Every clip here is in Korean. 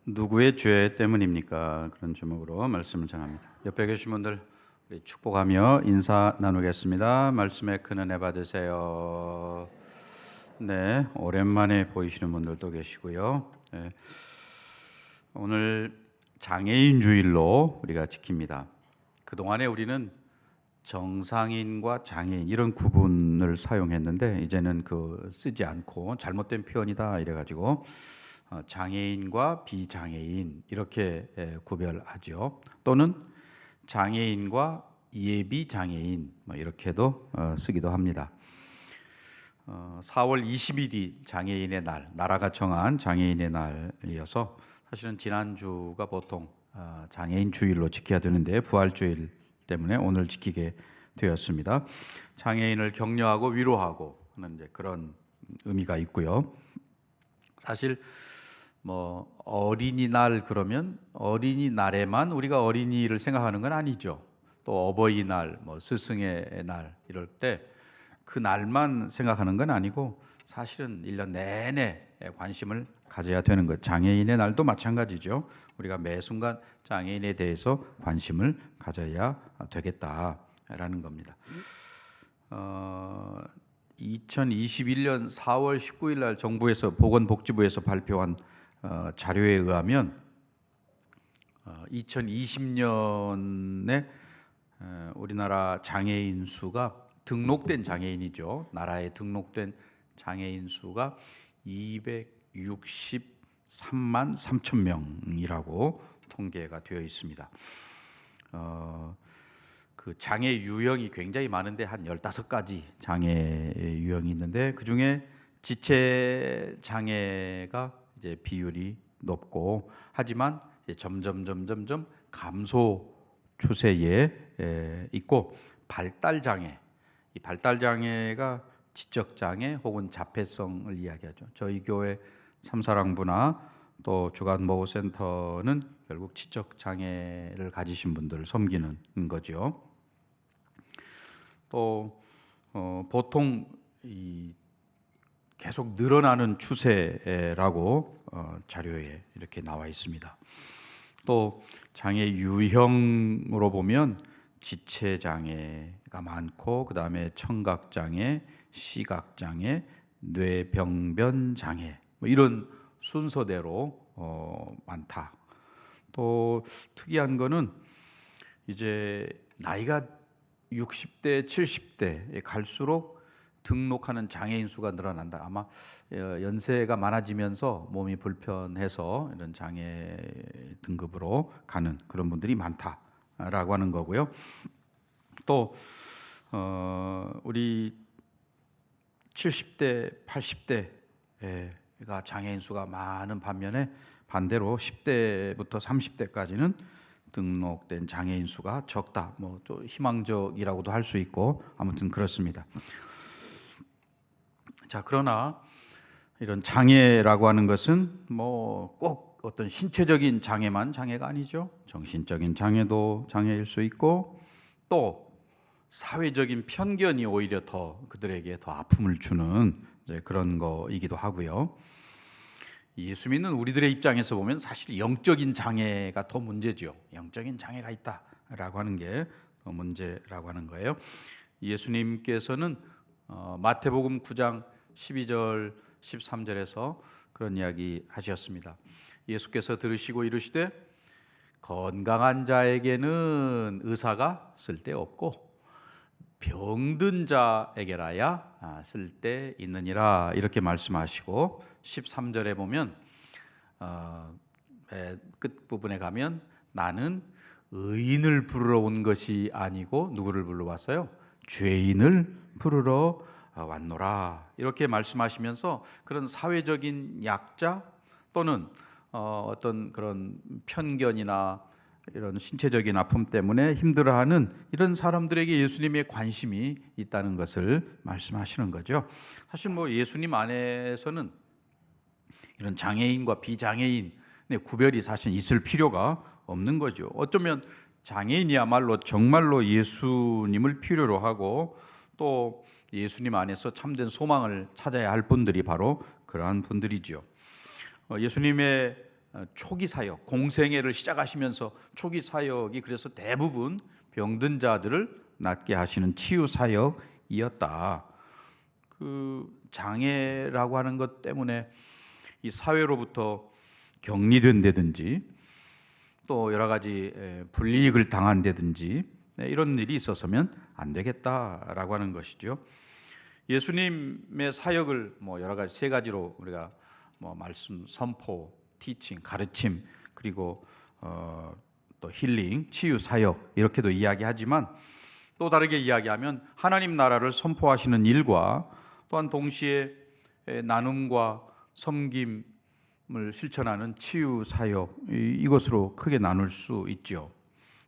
누구의 죄 때문입니까? 그런 제목으로 말씀을 전합니다. 옆에 계신 분들 우리 축복하며 인사 나누겠습니다. 말씀에 큰 은혜 받으세요. 네, 오랜만에 보이시는 분들도 계시고요. 네, 오늘 장애인 주일로 우리가 지킵니다. 그동안에 우리는 정상인과 장애인 이런 구분을 사용했는데 이제는 쓰지 않고 잘못된 표현이다 이래가지고 장애인과 비장애인 이렇게 구별하죠. 또는 장애인과 예비 장애인 이렇게도 쓰기도 합니다. 4월 20일이 장애인의 날, 나라가 정한 장애인의 날이어서 사실은 지난주가 보통 장애인 주일로 지켜야 되는데 부활주일 때문에 오늘 지키게 되었습니다. 장애인을 격려하고 위로하고 하는 이제 그런 의미가 있고요. 사실 어린이날 그러면 어린이날에만 우리가 어린이를 생각하는 건 아니죠. 또 어버이날, 스승의 날 이럴 때 그 날만 생각하는 건 아니고 사실은 1년 내내 관심을 가져야 되는 것. 장애인의 날도 마찬가지죠. 우리가 매 순간 장애인에 대해서 관심을 가져야 되겠다라는 겁니다. 2021년 4월 19일 날 정부에서 보건복지부에서 발표한 자료에 의하면 2020년에 우리나라 장애인 수가 등록된 장애인이죠. 나라에 등록된 장애인 수가 263만 3천 명이라고 통계가 되어 있습니다. 그 장애 유형이 굉장히 많은데 한 15가지 장애 유형이 있는데 그 중에 지체 장애가 이제 비율이 높고 하지만 이제 점점 감소 추세에 있고 발달 장애, 이 발달 장애가 지적 장애 혹은 자폐성을 이야기하죠. 저희 교회 참사랑부나 또 주간 보호센터는 결국 지적 장애를 가지신 분들을 섬기는 거죠. 또 보통 계속 늘어나는 추세라고 자료에 이렇게 나와 있습니다. 또 장애 유형으로 보면 지체 장애가 많고 그 다음에 청각 장애, 시각 장애, 뇌병변 장애 이런 순서대로 많다. 또 특이한 거는 이제 나이가 60대, 70대에 갈수록 등록하는 장애인 수가 늘어난다. 아마 연세가 많아지면서 몸이 불편해서 이런 장애 등급으로 가는 그런 분들이 많다라고 하는 거고요. 또 우리 70대, 80대가 장애인 수가 많은 반면에 반대로 10대부터 30대까지는 등록된 장애인 수가 적다. 또 희망적이라고도 할 수 있고 아무튼 그렇습니다. 자, 그러나 이런 장애라고 하는 것은 꼭 어떤 신체적인 장애만 장애가 아니죠. 정신적인 장애도 장애일 수 있고 또 사회적인 편견이 오히려 더 그들에게 더 아픔을 주는 이제 그런 거이기도 하고요. 예수 믿는 우리들의 입장에서 보면 사실 영적인 장애가 더 문제죠. 영적인 장애가 있다라고 하는 게 더 문제라고 하는 거예요. 예수님께서는 마태복음 9장 12절 13절에서 그런 이야기 하셨습니다. 예수께서 들으시고 이르시되 건강한 자에게는 의사가 쓸데없고 병든 자에게라야 쓸데있느니라 이렇게 말씀하시고 13절에 보면 끝부분에 가면 나는 의인을 부르러 온 것이 아니고 누구를 부르러 왔어요? 죄인을 부르러 왔노라 이렇게 말씀하시면서 그런 사회적인 약자 또는 어떤 그런 편견이나 이런 신체적인 아픔 때문에 힘들어하는 이런 사람들에게 예수님의 관심이 있다는 것을 말씀하시는 거죠. 사실 예수님 안에서는 이런 장애인과 비장애인의 구별이 사실 있을 필요가 없는 거죠. 어쩌면 장애인이야말로 정말로 예수님을 필요로 하고 또 예수님 안에서 참된 소망을 찾아야 할 분들이 바로 그러한 분들이죠. 예수님의 초기 사역, 공생애를 시작하시면서 초기 사역이 그래서 대부분 병든 자들을 낫게 하시는 치유 사역이었다. 그 장애라고 하는 것 때문에 이 사회로부터 격리된다든지 또 여러 가지 불이익을 당한다든지 이런 일이 있어서면 안 되겠다라고 하는 것이죠. 예수님의 사역을 여러 가지 세 가지로 우리가 말씀, 선포, 티칭, 가르침, 그리고 또 힐링, 치유 사역 이렇게도 이야기하지만 또 다르게 이야기하면 하나님 나라를 선포하시는 일과 또한 동시에 나눔과 섬김을 실천하는 치유 사역, 이것으로 크게 나눌 수 있죠.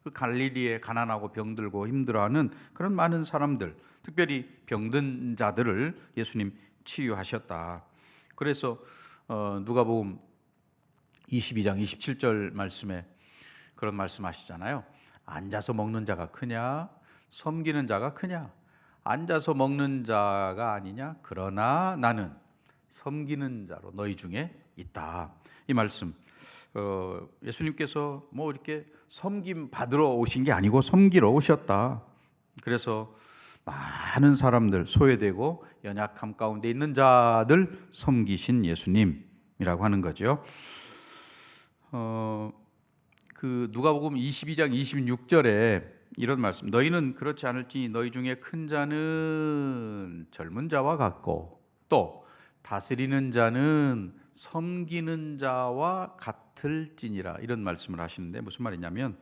그 갈릴리에 가난하고 병들고 힘들어하는 그런 많은 사람들, 특별히 병든 자들을 예수님 치유하셨다. 그래서 누가복음 22장 27절 말씀에 그런 말씀하시잖아요. 앉아서 먹는 자가 크냐 섬기는 자가 크냐? 앉아서 먹는 자가 아니냐? 그러나 나는 섬기는 자로 너희 중에 있다. 이 말씀, 예수님께서 이렇게 섬김 받으러 오신 게 아니고 섬기러 오셨다. 그래서 많은 사람들, 소외되고 연약함 가운데 있는 자들 섬기신 예수님이라고 하는 거죠. 그 누가복음 22장 26절에 이런 말씀, 너희는 그렇지 않을지니 너희 중에 큰 자는 젊은 자와 같고 또 다스리는 자는 섬기는 자와 같을지니라, 이런 말씀을 하시는데 무슨 말이냐면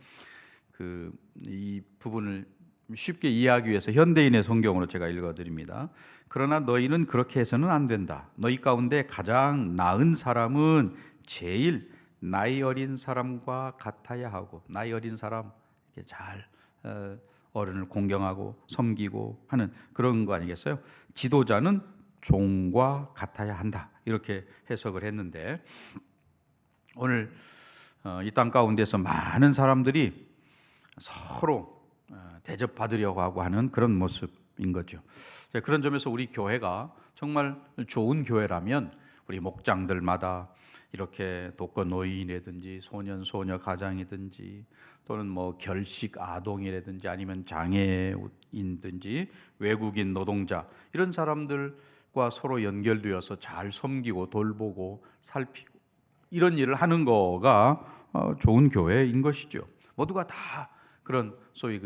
이 부분을 쉽게 이해하기 위해서 현대인의 성경으로 제가 읽어드립니다. 그러나 너희는 그렇게 해서는 안 된다. 너희 가운데 가장 나은 사람은 제일 나이 어린 사람과 같아야 하고, 나이 어린 사람 이렇게 잘 어른을 공경하고 섬기고 하는 그런 거 아니겠어요? 지도자는 종과 같아야 한다, 이렇게 해석을 했는데, 오늘 이 땅 가운데서 많은 사람들이 서로 대접받으려고 하고 하는 그런 모습인 거죠. 그런 점에서 우리 교회가 정말 좋은 교회라면 우리 목장들마다 이렇게 독거노인이라든지 소년 소녀 가장이든지 또는 결식 아동이라든지 아니면 장애인든지 외국인 노동자, 이런 사람들과 서로 연결되어서 잘 섬기고 돌보고 살피고 이런 일을 하는 거가 좋은 교회인 것이죠. 모두가 다 그런 소위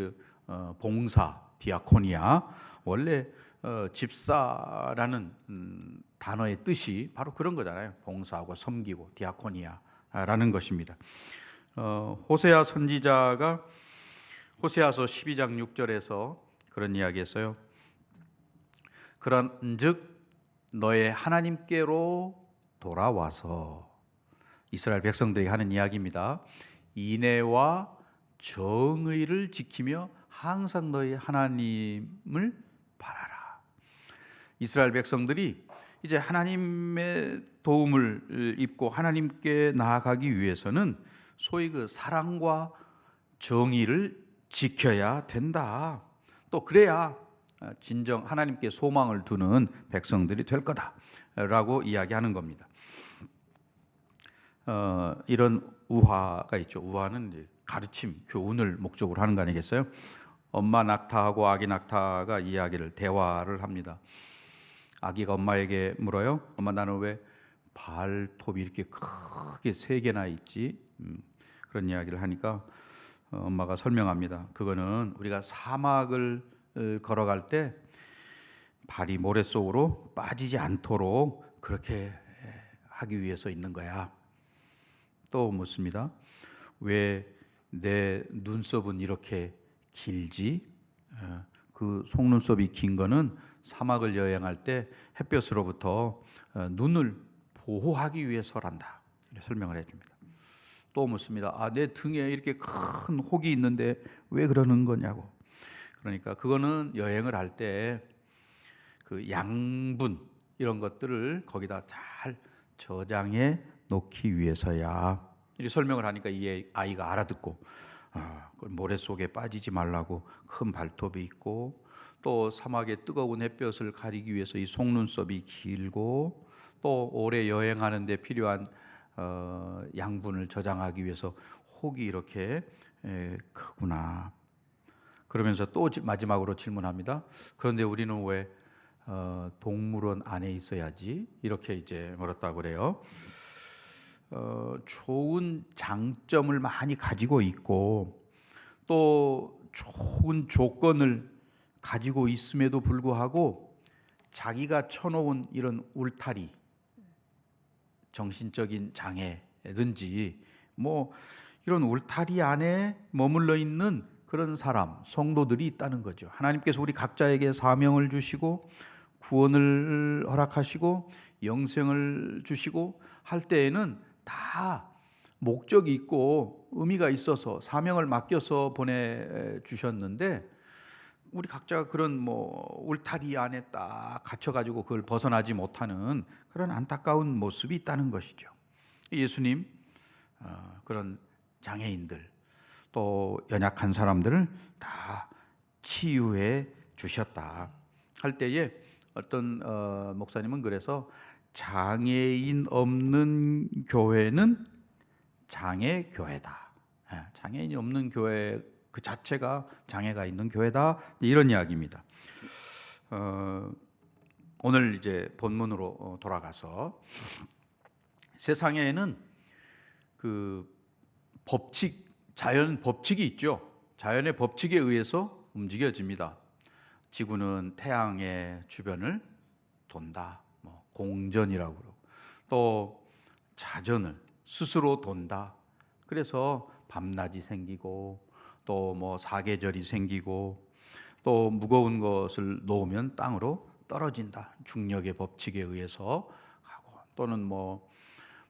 봉사, 디아코니아, 원래 집사라는 단어의 뜻이 바로 그런 거잖아요. 봉사하고 섬기고 디아코니아라는 것입니다. 호세아 선지자가 호세아서 12장 6절에서 그런 이야기 했어요. 그런즉 너의 하나님께로 돌아와서, 이스라엘 백성들이 하는 이야기입니다. 인애와 정의를 지키며 항상 너희 하나님을 바라라. 이스라엘 백성들이 이제 하나님의 도움을 입고 하나님께 나아가기 위해서는 소위 사랑과 정의를 지켜야 된다. 또 그래야 진정 하나님께 소망을 두는 백성들이 될 거다라고 이야기하는 겁니다. 이런 우화가 있죠. 우화는 이제 가르침, 교훈을 목적으로 하는 거 아니겠어요? 엄마 낙타하고 아기 낙타가 대화를 합니다. 아기가 엄마에게 물어요. 엄마, 나는 왜 발톱이 이렇게 크게 3개나 있지? 그런 이야기를 하니까 엄마가 설명합니다. 그거는 우리가 사막을 걸어갈 때 발이 모래 속으로 빠지지 않도록 그렇게 하기 위해서 있는 거야. 또 묻습니다. 왜 내 눈썹은 이렇게 길지? 그 속눈썹이 긴 거는 사막을 여행할 때 햇볕으로부터 눈을 보호하기 위해서란다. 설명을 해줍니다. 또 묻습니다. 내 등에 이렇게 큰 혹이 있는데 왜 그러는 거냐고. 그러니까 그거는 여행을 할 때 그 양분 이런 것들을 거기다 잘 저장해 놓기 위해서야. 이렇게 설명을 하니까 이 아이가 알아듣고 모래 속에 빠지지 말라고 큰 발톱이 있고, 또 사막의 뜨거운 햇볕을 가리기 위해서 이 속눈썹이 길고, 또 오래 여행하는 데 필요한 양분을 저장하기 위해서 혹이 이렇게 크구나. 그러면서 또 마지막으로 질문합니다. 그런데 우리는 왜 동물원 안에 있어야지? 이렇게 이제 물었다고 그래요. 좋은 장점을 많이 가지고 있고 또 좋은 조건을 가지고 있음에도 불구하고 자기가 쳐놓은 이런 울타리, 정신적인 장애든지 뭐 이런 울타리 안에 머물러 있는 그런 사람, 성도들이 있다는 거죠. 하나님께서 우리 각자에게 사명을 주시고 구원을 허락하시고 영생을 주시고 할 때에는 다 목적이 있고 의미가 있어서 사명을 맡겨서 보내주셨는데 우리 각자가 그런 뭐 울타리 안에 딱 갇혀가지고 그걸 벗어나지 못하는 그런 안타까운 모습이 있다는 것이죠. 예수님 그런 장애인들 또 연약한 사람들을 다 치유해 주셨다 할 때에 어떤 목사님은 그래서 장애인 없는 교회는 장애교회다. 장애인이 없는 교회 그 자체가 장애가 있는 교회다. 이런 이야기입니다. 오늘 이제 본문으로 돌아가서 세상에는 그 법칙, 자연 법칙이 있죠. 자연의 법칙에 의해서 움직여집니다. 지구는 태양의 주변을 돈다. 공전이라고 그러고 또 자전을 스스로 돈다. 그래서 밤낮이 생기고 또 뭐 사계절이 생기고 또 무거운 것을 놓으면 땅으로 떨어진다. 중력의 법칙에 의해서 가고 또는 뭐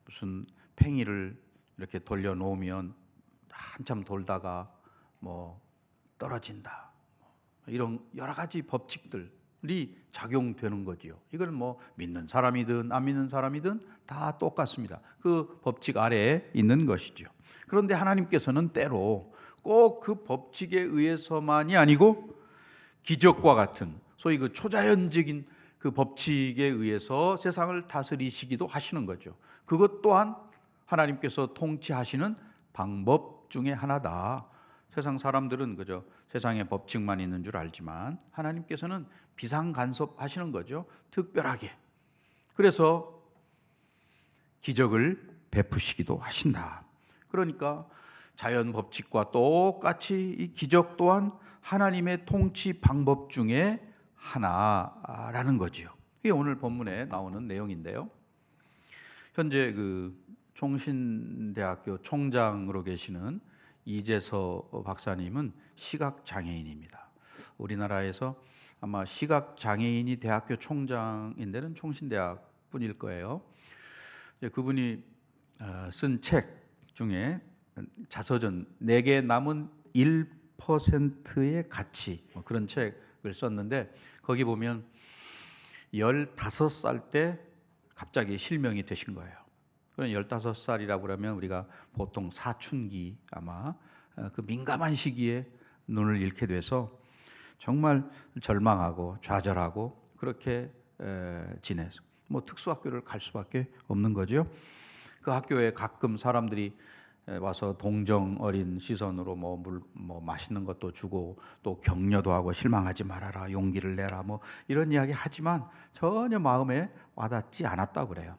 무슨 팽이를 이렇게 돌려 놓으면 한참 돌다가 뭐 떨어진다. 이런 여러 가지 법칙들이 작용되는 거지요. 이걸 뭐 믿는 사람이든 안 믿는 사람이든 다 똑같습니다. 그 법칙 아래에 있는 것이죠. 그런데 하나님께서는 때로 꼭 그 법칙에 의해서만이 아니고 기적과 같은 소위 그 초자연적인 그 법칙에 의해서 세상을 다스리시기도 하시는 거죠. 그것 또한 하나님께서 통치하시는 방법 중에 하나다. 세상 사람들은 그저 세상의 법칙만 있는 줄 알지만 하나님께서는 비상간섭하시는 거죠. 특별하게. 그래서 기적을 베푸시기도 하신다. 그러니까 자연 법칙과 똑같이 이 기적 또한 하나님의 통치 방법 중에 하나라는 거지요. 이게 오늘 본문에 나오는 내용인데요. 현재 그 총신대학교 총장으로 계시는 이재서 박사님은 시각장애인입니다. 우리나라에서 아마 시각장애인이 대학교 총장인 데는 총신대학 뿐일 거예요. 그분이 쓴 책 중에 자서전 내게 남은 1%의 가치 그런 책을 썼는데 거기 보면 15살 때 갑자기 실명이 되신 거예요. 그럼 15살이라고 그러면 우리가 보통 사춘기 아마 그 민감한 시기에 눈을 잃게 돼서 정말 절망하고 좌절하고 그렇게 지내서 뭐 특수학교를 갈 수밖에 없는 거죠. 그 학교에 가끔 사람들이 와서 동정 어린 시선으로 뭐 맛있는 것도 주고 또 격려도 하고 실망하지 말아라 용기를 내라 뭐 이런 이야기 하지만 전혀 마음에 와닿지 않았다고 그래요.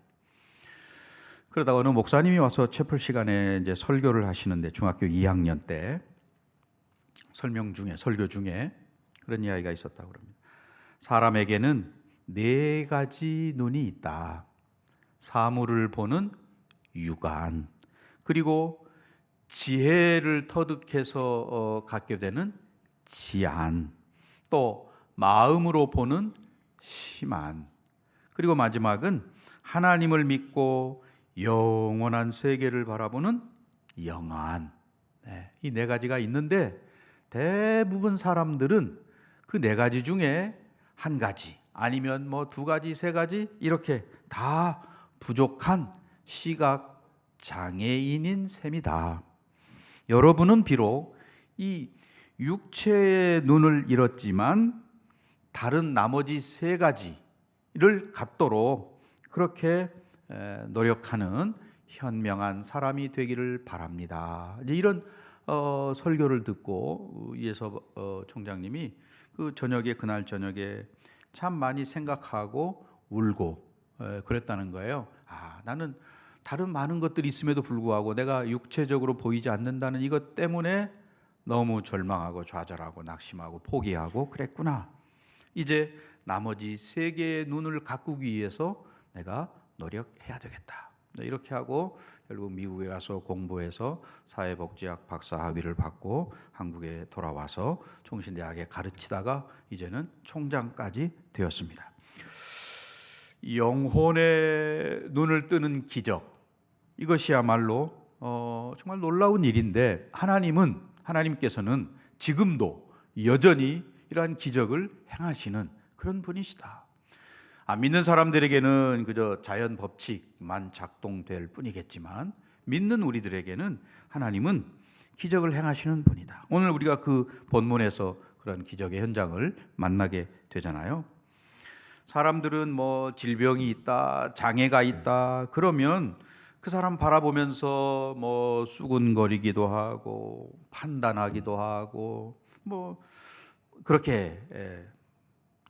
그러다가 어느 목사님이 와서 채플 시간에 이제 설교를 하시는데 중학교 2학년 때 설교 중에 그런 이야기가 있었다고 합니다. 사람에게는 4가지 눈이 있다. 사물을 보는 육안, 그리고 지혜를 터득해서 갖게 되는 지안, 또 마음으로 보는 심안, 그리고 마지막은 하나님을 믿고 영원한 세계를 바라보는 영안. 이 4가지가 있는데 대부분 사람들은 그 4가지 중에 1가지 아니면 뭐 2가지, 3가지 이렇게 다 부족한 시각 장애인인 셈이다. 여러분은 비록 이 육체의 눈을 잃었지만 다른 나머지 3가지를 갖도록 그렇게 노력하는 현명한 사람이 되기를 바랍니다. 이제 이런 설교를 듣고 이해섭 총장님이 그날 저녁에 참 많이 생각하고 울고 그랬다는 거예요. 나는 다른 많은 것들이 있음에도 불구하고 내가 육체적으로 보이지 않는다는 이것 때문에 너무 절망하고 좌절하고 낙심하고 포기하고 그랬구나. 이제 나머지 세 개의 눈을 가꾸기 위해서 내가 노력해야 되겠다. 이렇게 하고 결국 미국에 가서 공부해서 사회복지학 박사 학위를 받고 한국에 돌아와서 총신대학에 가르치다가 이제는 총장까지 되었습니다. 영혼의 눈을 뜨는 기적, 이것이야말로 정말 놀라운 일인데 하나님께서는 지금도 여전히 이러한 기적을 행하시는 그런 분이시다. 믿는 사람들에게는 그저 자연 법칙만 작동될 뿐이겠지만 믿는 우리들에게는 하나님은 기적을 행하시는 분이다. 오늘 우리가 그 본문에서 그런 기적의 현장을 만나게 되잖아요. 사람들은 뭐 질병이 있다, 장애가 있다 그러면 그 사람 바라보면서 뭐 수군거리기도 하고 판단하기도 하고 뭐 그렇게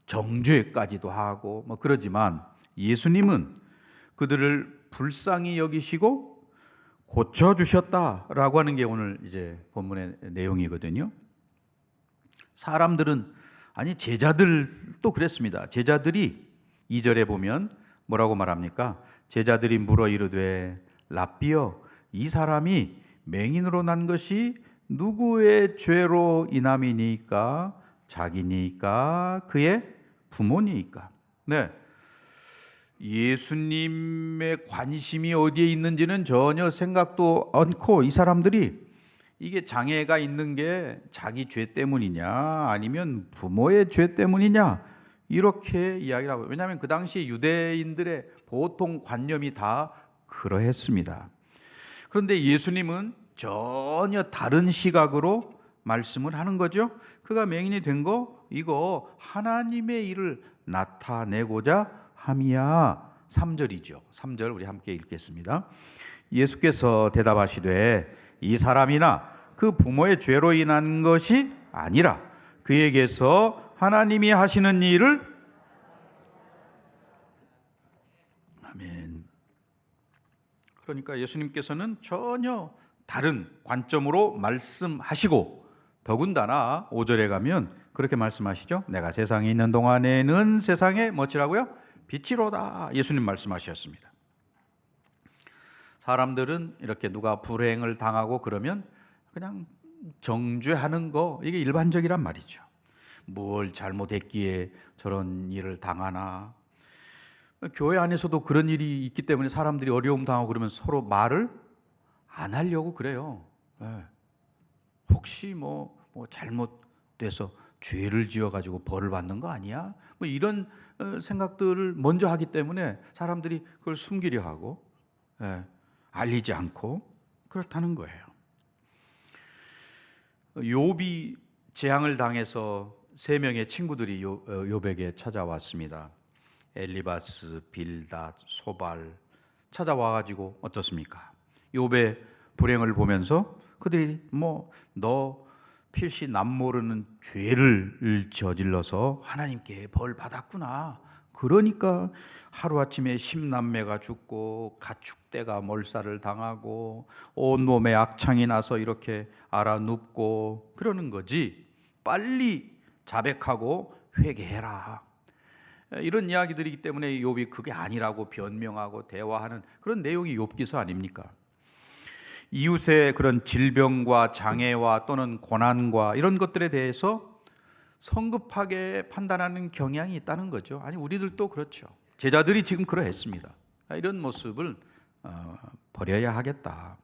정죄까지도 하고 뭐 그러지만 예수님은 그들을 불쌍히 여기시고 고쳐주셨다라고 하는 게 오늘 이제 본문의 내용이거든요. 사람들은 제자들도 그랬습니다. 제자들이 2절에 보면 뭐라고 말합니까? 제자들이 물어 이르되 랍비여 이 사람이 맹인으로 난 것이 누구의 죄로 인함이니까 자기니까 그의 부모니까. 네. 예수님의 관심이 어디에 있는지는 전혀 생각도 않고 이 사람들이 이게 장애가 있는 게 자기 죄 때문이냐 아니면 부모의 죄 때문이냐 이렇게 이야기를 하고, 왜냐하면 그 당시 유대인들의 보통 관념이 다 그러했습니다. 그런데 예수님은 전혀 다른 시각으로 말씀을 하는 거죠. 그가 맹인이 된 거 이거 하나님의 일을 나타내고자 함이야. 3절이죠. 3절 우리 함께 읽겠습니다. 예수께서 대답하시되 이 사람이나 그 부모의 죄로 인한 것이 아니라 그에게서 하나님이 하시는 일을. 아멘. 그러니까 예수님께서는 전혀 다른 관점으로 말씀하시고 더군다나 5절에 가면 그렇게 말씀하시죠. 내가 세상에 있는 동안에는 세상에 뭐지라고요? 빛이로다. 예수님 말씀하셨습니다. 사람들은 이렇게 누가 불행을 당하고 그러면 그냥 정죄하는 거 이게 일반적이란 말이죠. 뭘 잘못했기에 저런 일을 당하나. 교회 안에서도 그런 일이 있기 때문에 사람들이 어려움 당하고 그러면 서로 말을 안 하려고 그래요. 혹시 뭐 잘못돼서 죄를 지어가지고 벌을 받는 거 아니야? 뭐 이런 생각들을 먼저 하기 때문에 사람들이 그걸 숨기려 하고 알리지 않고 그렇다는 거예요. 욥이 재앙을 당해서 3명의 친구들이 욥에게 찾아왔습니다. 엘리바스, 빌닷, 소발 찾아와가지고 어떻습니까? 욥의 불행을 보면서 그들이 너 필시 남 모르는 죄를 저질러서 하나님께 벌 받았구나. 그러니까 하루아침에 10남매가 죽고 가축대가 몰살을 당하고 온몸에 악창이 나서 이렇게 알아눕고 그러는 거지. 빨리 자백하고 회개해라. 이런 이야기들이기 때문에 욥이 그게 아니라고 변명하고 대화하는 그런 내용이 욥기서 아닙니까? 이웃의 그런 질병과 장애와 또는 고난과 이런 것들에 대해서 성급하게 판단하는 경향이 있다는 거죠. 우리들도 그렇죠. 제자들이 지금 그러했습니다. 이런 모습을 버려야 하겠다.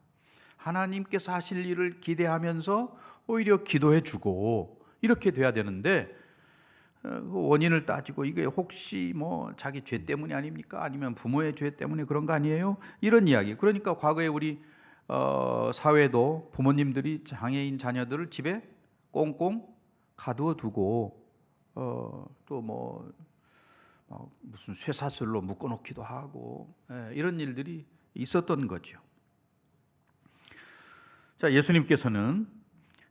하나님께서 하실 일을 기대하면서 오히려 기도해주고 이렇게 돼야 되는데 원인을 따지고 이게 혹시 자기 죄 때문이 아닙니까? 아니면 부모의 죄 때문에 그런 거 아니에요? 이런 이야기. 그러니까 과거에 우리 사회도 부모님들이 장애인 자녀들을 집에 꽁꽁 가두어 두고 또 무슨 쇠사슬로 묶어놓기도 하고 이런 일들이 있었던 거죠. 자, 예수님께서는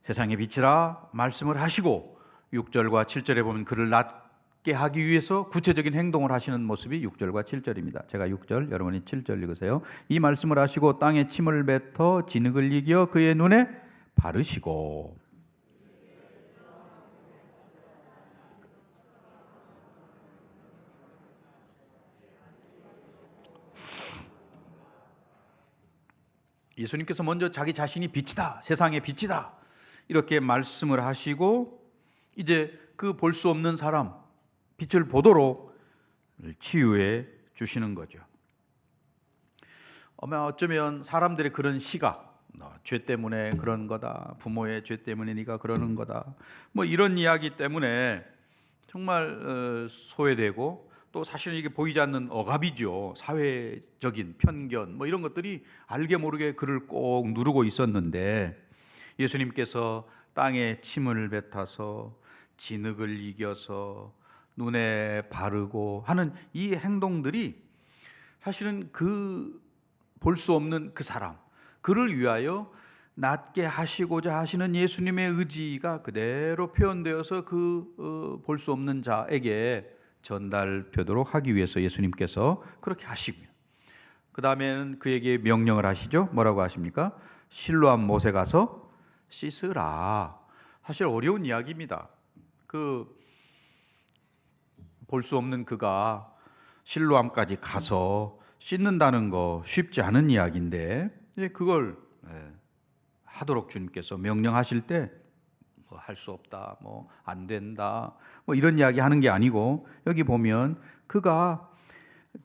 세상의 빛이라 말씀을 하시고 6절과 7절에 보면 그를 낫게 하기 위해서 구체적인 행동을 하시는 모습이 6절과 7절입니다. 제가 6절, 여러분이 7절 읽으세요. 이 말씀을 하시고 땅에 침을 뱉어 진흙을 이겨 그의 눈에 바르시고. 예수님께서 먼저 자기 자신이 빛이다, 세상의 빛이다 이렇게 말씀을 하시고 이제 그 볼 수 없는 사람, 빛을 보도록 치유해 주시는 거죠. 어쩌면 사람들의 그런 시각, 죄 때문에 그런 거다, 부모의 죄 때문에 네가 그러는 거다, 뭐 이런 이야기 때문에 정말 소외되고, 또 사실은 이게 보이지 않는 억압이죠. 사회적인 편견 뭐 이런 것들이 알게 모르게 그를 꼭 누르고 있었는데, 예수님께서 땅에 침을 뱉어서 진흙을 이겨서 눈에 바르고 하는 이 행동들이 사실은 그 볼 수 없는 그 사람, 그를 위하여 낫게 하시고자 하시는 예수님의 의지가 그대로 표현되어서 그 볼 수 없는 자에게 전달되도록 하기 위해서 예수님께서 그렇게 하시고요. 그 다음에는 그에게 명령을 하시죠. 뭐라고 하십니까? 실로암 못에 가서 씻으라. 사실 어려운 이야기입니다. 볼 수 없는 그가 실로암까지 가서 씻는다는 거 쉽지 않은 이야기인데, 그걸 하도록 주님께서 명령하실 때 뭐 할 수 없다, 뭐 안 된다, 뭐 이런 이야기 하는 게 아니고, 여기 보면 그가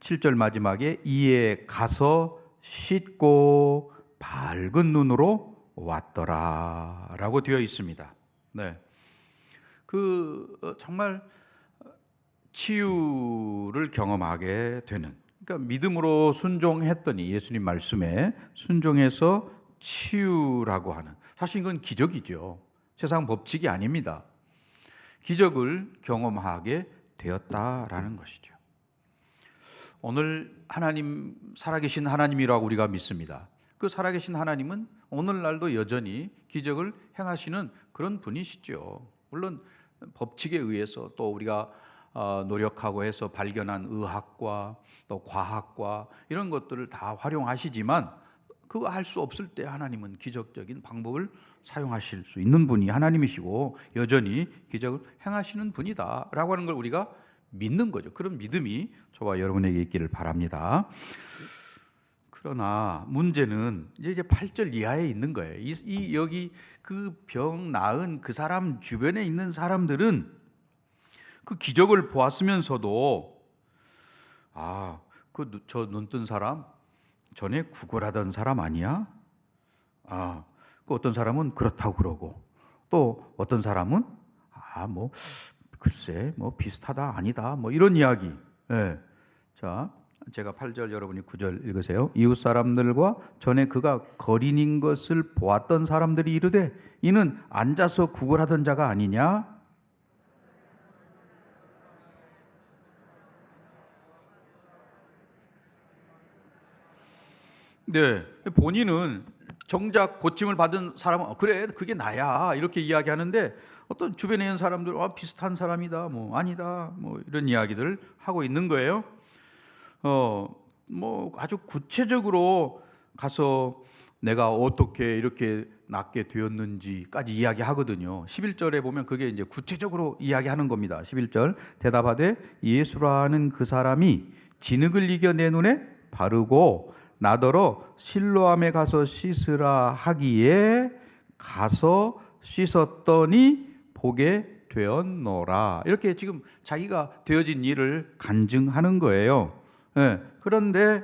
7절 마지막에 이에 가서 씻고 밝은 눈으로 왔더라 라고 되어 있습니다. 네. 정말 치유를 경험하게 되는, 그러니까 믿음으로 순종했더니, 예수님 말씀에 순종해서 치유라고 하는, 사실 이건 기적이죠. 세상 법칙이 아닙니다. 기적을 경험하게 되었다라는 것이죠. 오늘 하나님, 살아계신 하나님이라고 우리가 믿습니다. 그 살아계신 하나님은 오늘날도 여전히 기적을 행하시는 그런 분이시죠. 물론 법칙에 의해서 또 우리가 노력하고 해서 발견한 의학과 또 과학과 이런 것들을 다 활용하시지만, 그거 할 수 없을 때 하나님은 기적적인 방법을 사용하실 수 있는 분이 하나님이시고 여전히 기적을 행하시는 분이다라고 하는 걸 우리가 믿는 거죠. 그런 믿음이 저와 여러분에게 있기를 바랍니다. 그러나 문제는 이제 8절 이하에 있는 거예요. 여기 그 병 나은 그 사람 주변에 있는 사람들은 그 기적을 보았으면서도, 저 눈뜬 사람 전에 구걸하던 사람 아니야? 그 어떤 사람은 그렇다고 그러고, 또 어떤 사람은 글쎄 비슷하다 아니다 뭐 이런 이야기. 자, 제가 8절, 여러분이 9절 읽으세요. 이웃 사람들과 전에 그가 거린인 것을 보았던 사람들이 이르되 이는 앉아서 구걸하던 자가 아니냐? 네, 본인은 정작 고침을 받은 사람은 그래 그게 나야 이렇게 이야기하는데, 어떤 주변에 있는 사람들 비슷한 사람이다, 뭐 아니다, 뭐 이런 이야기들을 하고 있는 거예요. 아주 구체적으로 가서 내가 어떻게 이렇게 낫게 되었는지까지 이야기하거든요. 11절에 보면 그게 이제 구체적으로 이야기하는 겁니다. 11절 대답하되 예수라는 그 사람이 진흙을 이겨 내 눈에 바르고 나더러 실로암에 가서 씻으라 하기에 가서 씻었더니 보게 되었노라. 이렇게 지금 자기가 되어진 일을 간증하는 거예요. 그런데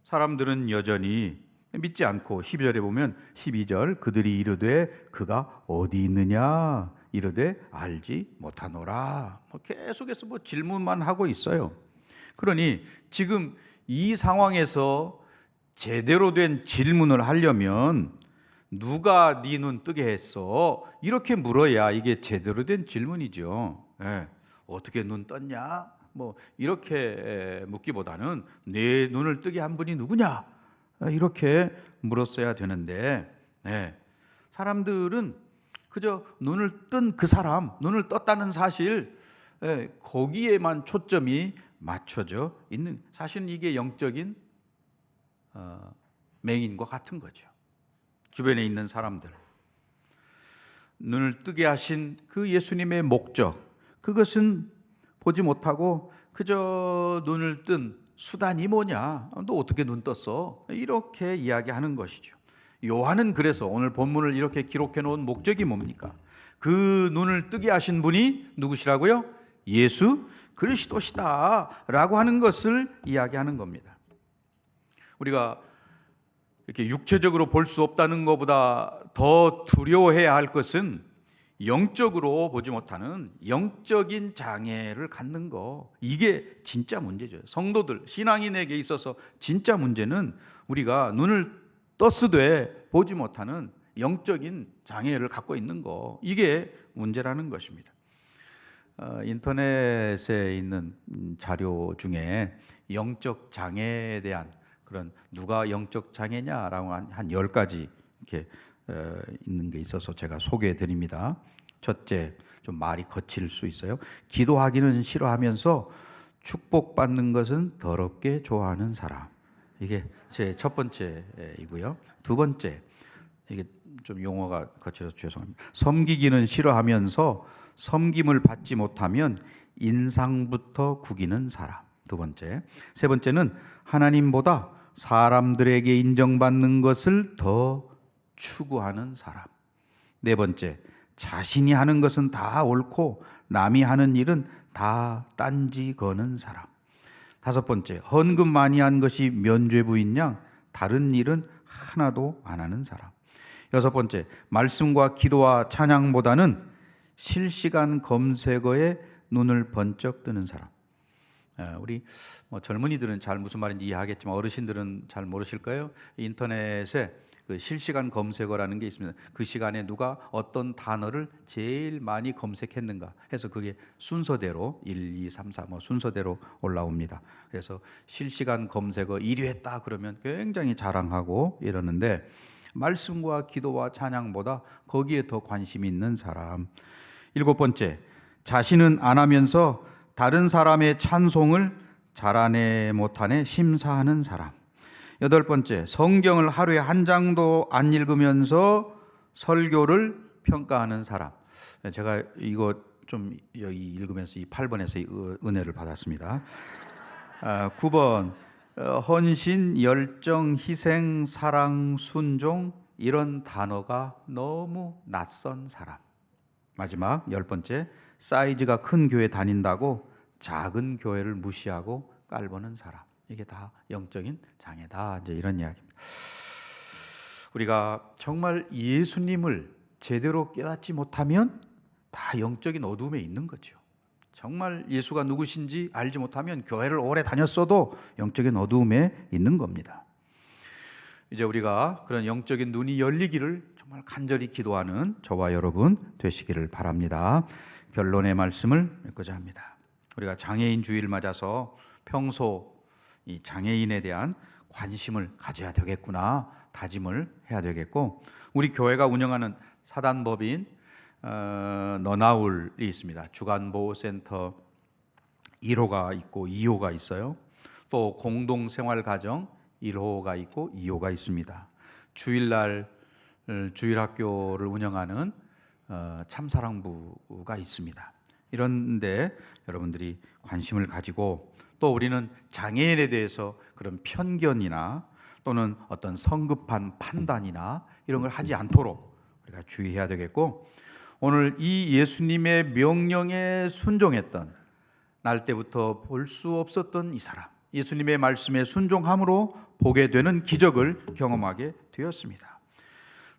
사람들은 여전히 믿지 않고 12절에 보면 12절 그들이 이르되 그가 어디 있느냐 이르되 알지 못하노라. 계속해서 질문만 하고 있어요. 그러니 지금 이 상황에서 제대로 된 질문을 하려면 누가 네 눈 뜨게 했어? 이렇게 물어야 이게 제대로 된 질문이죠. 어떻게 눈 떴냐? 뭐 이렇게 묻기보다는 내 눈을 뜨게 한 분이 누구냐? 이렇게 물었어야 되는데 사람들은 그저 눈을 뜬 그 사람, 눈을 떴다는 사실 거기에만 초점이 맞춰져 있는, 사실은 이게 영적인 맹인과 같은 거죠. 주변에 있는 사람들, 눈을 뜨게 하신 그 예수님의 목적, 그것은 보지 못하고 그저 눈을 뜬 수단이 뭐냐, 너 어떻게 눈 떴어? 이렇게 이야기하는 것이죠. 요한은 그래서 오늘 본문을 이렇게 기록해 놓은 목적이 뭡니까? 그 눈을 뜨게 하신 분이 누구시라고요? 예수 그리스도시다 라고 하는 것을 이야기하는 겁니다. 우리가 이렇게 육체적으로 볼 수 없다는 것보다 더 두려워해야 할 것은 영적으로 보지 못하는 영적인 장애를 갖는 거, 이게 진짜 문제죠. 성도들, 신앙인에게 있어서 진짜 문제는 우리가 눈을 떴으되 보지 못하는 영적인 장애를 갖고 있는 거, 이게 문제라는 것입니다. 인터넷에 있는 자료 중에 영적 장애에 대한 그런, 누가 영적 장애냐라고 한 10가지 이렇게 있는 게 있어서 제가 소개해 드립니다. 첫째, 좀 말이 거칠 수 있어요. 기도하기는 싫어하면서 축복받는 것은 더럽게 좋아하는 사람. 이게 제 첫 번째이고요. 두 번째, 이게 좀 용어가 거칠어서 죄송합니다. 섬기기는 싫어하면서 섬김을 받지 못하면 인상부터 구기는 사람. 두 번째. 세 번째는 하나님보다 사람들에게 인정받는 것을 더 추구하는 사람. 네 번째, 자신이 하는 것은 다 옳고 남이 하는 일은 다 딴지 거는 사람. 다섯 번째, 헌금 많이 한 것이 면죄부인 양 다른 일은 하나도 안 하는 사람. 여섯 번째, 말씀과 기도와 찬양보다는 실시간 검색어에 눈을 번쩍 뜨는 사람. 우리 젊은이들은 잘 무슨 말인지 이해하겠지만 어르신들은 잘 모르실 거예요. 인터넷에 그 실시간 검색어라는 게 있습니다. 그 시간에 누가 어떤 단어를 제일 많이 검색했는가 해서 그게 순서대로 1, 2, 3, 4 순서대로 올라옵니다. 그래서 실시간 검색어 1위 했다 그러면 굉장히 자랑하고 이러는데, 말씀과 기도와 찬양보다 거기에 더 관심이 있는 사람. 일곱 번째, 자신은 안 하면서 다른 사람의 찬송을 잘하네 못하네 심사하는 사람. 여덟 번째, 성경을 하루에 한 장도 안 읽으면서 설교를 평가하는 사람. 제가 이거 좀 여기 읽으면서 이 8번에서 이 은혜를 받았습니다. 9번, 헌신, 열정, 희생, 사랑, 순종, 이런 단어가 너무 낯선 사람. 마지막 10번째, 사이즈가 큰 교회 다닌다고 작은 교회를 무시하고 깔보는 사람. 이게 다 영적인 장애다, 이제 이런 이야기입니다. 우리가 정말 예수님을 제대로 깨닫지 못하면 다 영적인 어둠에 있는 거죠. 정말 예수가 누구신지 알지 못하면 교회를 오래 다녔어도 영적인 어둠에 있는 겁니다. 이제 우리가 그런 영적인 눈이 열리기를 정말 간절히 기도하는 저와 여러분 되시기를 바랍니다. 결론의 말씀을 맺고자 합니다. 우리가 장애인 주의를 맞아서 평소 이 장애인에 대한 관심을 가져야 되겠구나 다짐을 해야 되겠고, 우리 교회가 운영하는 사단법인 너나울이 있습니다. 주간보호센터 1호가 있고 2호가 있어요. 또 공동생활가정 1호가 있고 2호가 있습니다. 주일날 주일학교를 운영하는 참사랑부가 있습니다. 이런데 여러분들이 관심을 가지고, 또 우리는 장애인에 대해서 그런 편견이나 또는 어떤 성급한 판단이나 이런 걸 하지 않도록 우리가 주의해야 되겠고, 오늘 이 예수님의 명령에 순종했던, 날 때부터 볼 수 없었던 이 사람, 예수님의 말씀에 순종함으로 보게 되는 기적을 경험하게 되었습니다.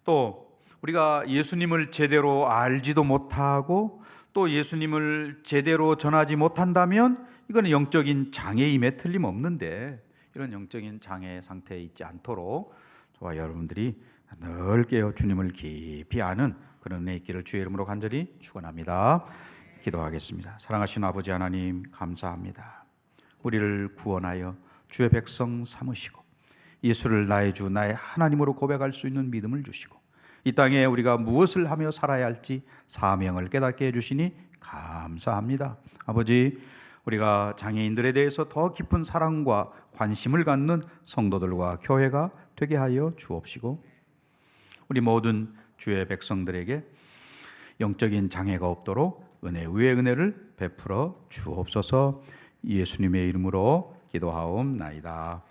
또 우리가 예수님을 제대로 알지도 못하고 또 예수님을 제대로 전하지 못한다면 이거는 영적인 장애임에 틀림없는데, 이런 영적인 장애 상태에 있지 않도록 저와 여러분들이 늘 깨어 주님을 깊이 아는 그런 은혜 있기를 주의 이름으로 간절히 축원합니다. 기도하겠습니다. 사랑하신 아버지 하나님, 감사합니다. 우리를 구원하여 주의 백성 삼으시고 예수를 나의 주 나의 하나님으로 고백할 수 있는 믿음을 주시고 이 땅에 우리가 무엇을 하며 살아야 할지 사명을 깨닫게 해주시니 감사합니다. 아버지, 우리가 장애인들에 대해서 더 깊은 사랑과 관심을 갖는 성도들과 교회가 되게 하여 주옵시고 우리 모든 주의 백성들에게 영적인 장애가 없도록 은혜 위에 은혜를 베풀어 주옵소서. 예수님의 이름으로 기도하옵나이다.